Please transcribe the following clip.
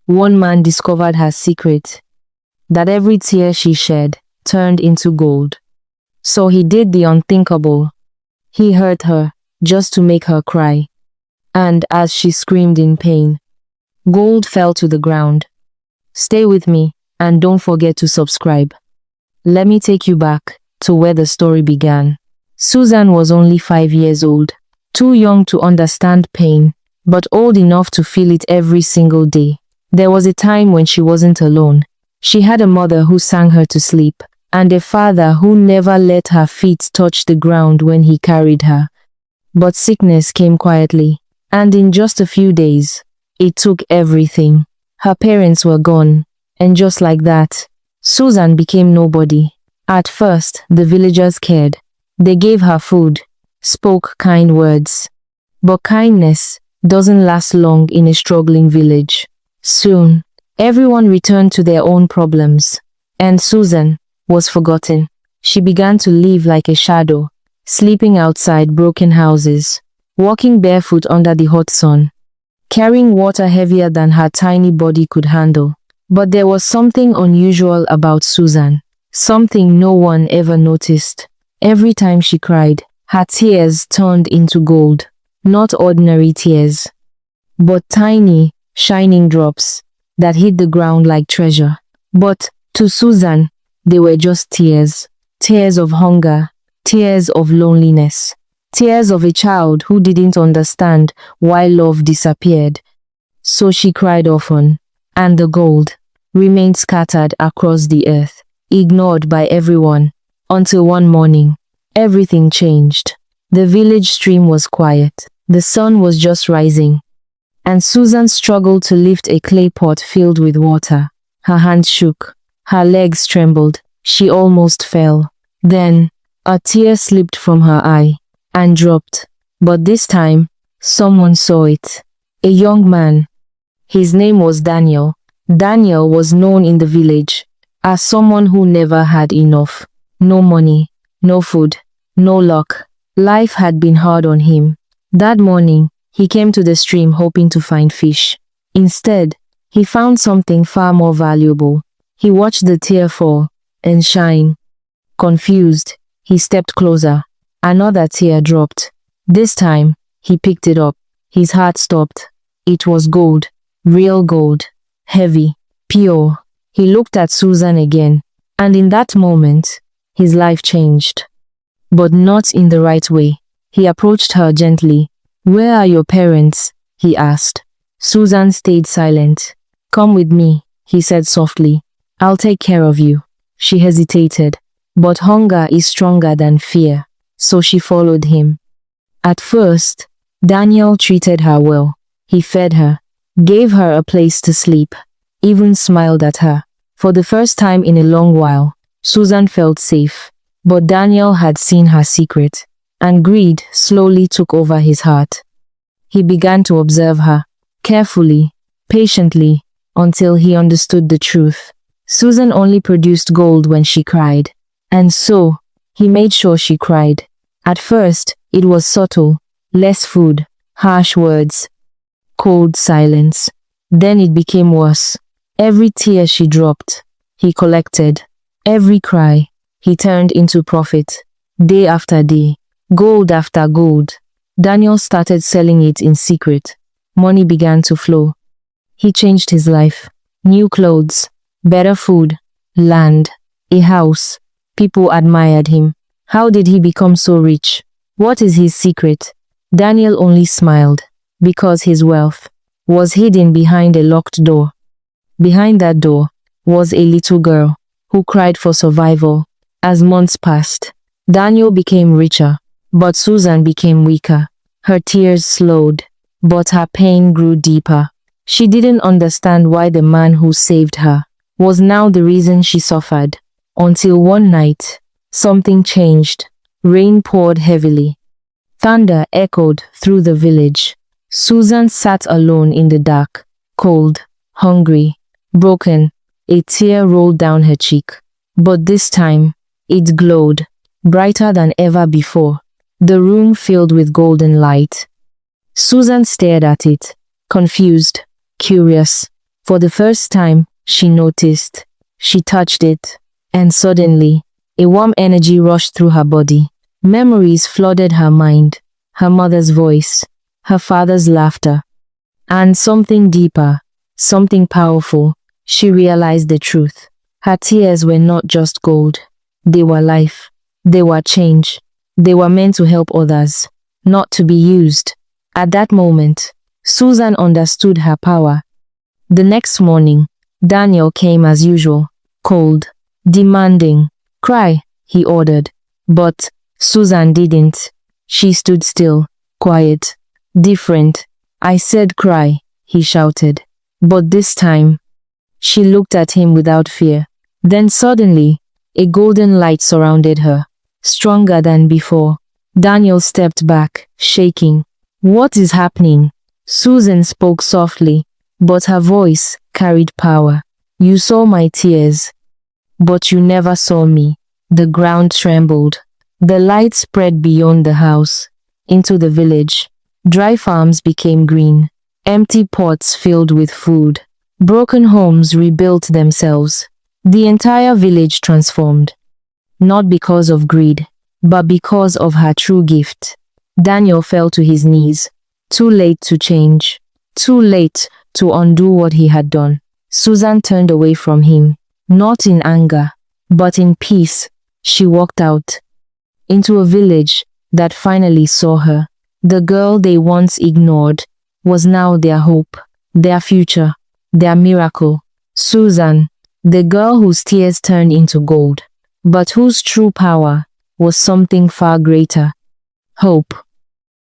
one man discovered her secret, that every tear she shed turned into gold. So he did the unthinkable. He hurt her just to make her cry. And as she screamed in pain, gold fell to the ground. Stay with me and don't forget to subscribe. Let me take you back to where the story began. Susan was only 5 years old, too young to understand pain, but old enough to feel it every single day. There was a time when she wasn't alone. She had a mother who sang her to sleep, and a father who never let her feet touch the ground when he carried her. But sickness came quietly, and in just a few days, it took everything. Her parents were gone, and just like that, Susan became nobody. At first, the villagers cared. They gave her food, spoke kind words. But kindness doesn't last long in a struggling village. Soon, everyone returned to their own problems, and Susan was forgotten. She began to live like a shadow, sleeping outside broken houses, walking barefoot under the hot sun, carrying water heavier than her tiny body could handle. But there was something unusual about Susan, something no one ever noticed. Every time she cried, her tears turned into gold. Not ordinary tears, but tiny, shining drops that hit the ground like treasure. But to Susan, they were just tears. Tears of hunger, tears of loneliness, tears of a child who didn't understand why love disappeared. So she cried often, and the gold remained scattered across the earth, ignored by everyone, until one morning, everything changed. The village stream was quiet. The sun was just rising, and Susan struggled to lift a clay pot filled with water. Her hands shook, her legs trembled, she almost fell. Then, a tear slipped from her eye and dropped. But this time, someone saw it. A young man. His name was Daniel. Daniel was known in the village as someone who never had enough. No money, no food, no luck. Life had been hard on him. That morning, he came to the stream hoping to find fish. Instead, he found something far more valuable. He watched the tear fall and shine. Confused, he stepped closer. Another tear dropped. This time, he picked it up. His heart stopped. It was gold. Real gold. Heavy. Pure. He looked at Susan again, and in that moment, his life changed. But not in the right way. He approached her gently. "Where are your parents?" he asked. Susan stayed silent. "Come with me," he said softly. "I'll take care of you." She hesitated. But hunger is stronger than fear, so she followed him. At first, Daniel treated her well. He fed her, gave her a place to sleep, even smiled at her. For the first time in a long while, Susan felt safe. But Daniel had seen her secret, and greed slowly took over his heart. He began to observe her, carefully, patiently, until he understood the truth. Susan only produced gold when she cried, and so, he made sure she cried. At first, it was subtle, less food, harsh words, cold silence. Then it became worse. Every tear she dropped, he collected. Every cry, he turned into profit. Day after day, gold after gold. Daniel started selling it in secret. Money began to flow. He changed his life. New clothes, better food, land, a house. People admired him. How did he become so rich? What is his secret? Daniel only smiled, because his wealth was hidden behind a locked door. Behind that door was a little girl who cried for survival. As months passed, Daniel became richer, but Susan became weaker. Her tears slowed, but her pain grew deeper. She didn't understand why the man who saved her was now the reason she suffered. Until one night, something changed. Rain poured heavily. Thunder echoed through the village. Susan sat alone in the dark, cold, hungry, broken. A tear rolled down her cheek. But this time, it glowed, brighter than ever before. The room filled with golden light. Susan stared at it, confused, curious. For the first time, she noticed. She touched it, and suddenly, a warm energy rushed through her body. Memories flooded her mind, her mother's voice, her father's laughter, and something deeper, something powerful. She realized the truth. Her tears were not just gold. They were life. They were change. They were meant to help others, not to be used. At that moment, Susan understood her power. The next morning, Daniel came as usual, cold, demanding. Cry, he ordered. But Susan didn't. She stood still, quiet, different. I said cry, he shouted. But this time, she looked at him without fear. Then suddenly, a golden light surrounded her, stronger than before. Daniel stepped back, shaking. What is happening? Susan spoke softly, but her voice carried power. You saw my tears, but you never saw me. The ground trembled. The light spread beyond the house, into the village. Dry farms became green. Empty pots filled with food. Broken homes rebuilt themselves. The entire village transformed. Not because of greed, but because of her true gift. Daniel fell to his knees. Too late to change. Too late to undo what he had done. Susan turned away from him, not in anger, but in peace. She walked out into a village that finally saw her. The girl they once ignored was now their hope, their future, their miracle. Susan, the girl whose tears turned into gold, but whose true power was something far greater. Hope.